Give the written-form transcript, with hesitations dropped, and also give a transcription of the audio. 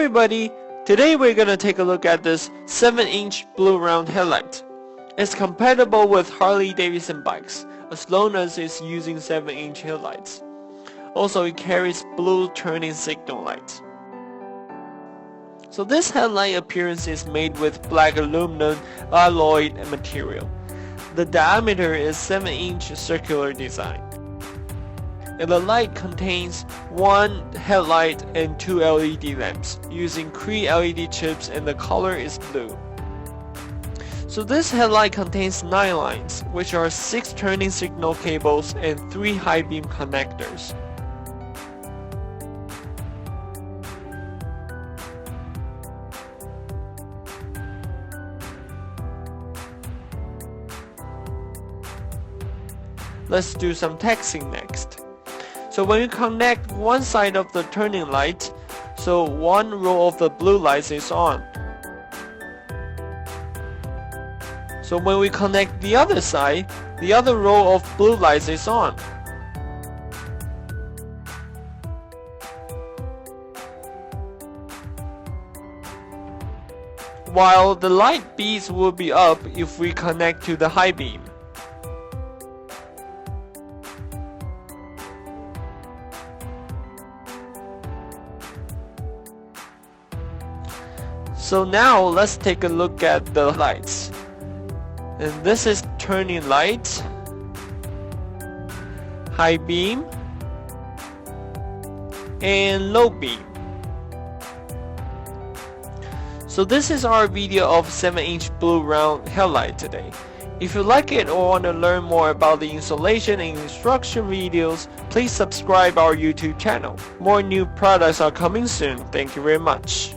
everybody, today we're gonna take a look at this 7-inch blue round headlight. It's compatible with Harley Davidson bikes as long as it's using 7-inch headlights. Also, it carries blue turning signal lights. So this headlight appearance is made with black aluminum alloy material. The diameter is 7-inch circular design. And the light contains one headlight and 2 LED lamps using Cree LED chips, and the color is blue. So this headlight contains 9 lines, which are 6 turning signal cables and 3 high beam connectors. Let's do some testing next. So when you connect one side of the turning light, so one row of the blue lights is on. So when we connect the other side, the other row of blue lights is on. While the light beads will be up if we connect to the high beam. So now let's take a look at the lights. And this is turning light, high beam, and low beam. So this is our video of 7-inch blue round headlight today. If you like it or want to learn more about the installation and instruction videos, please subscribe our YouTube channel. More new products are coming soon. Thank you very much.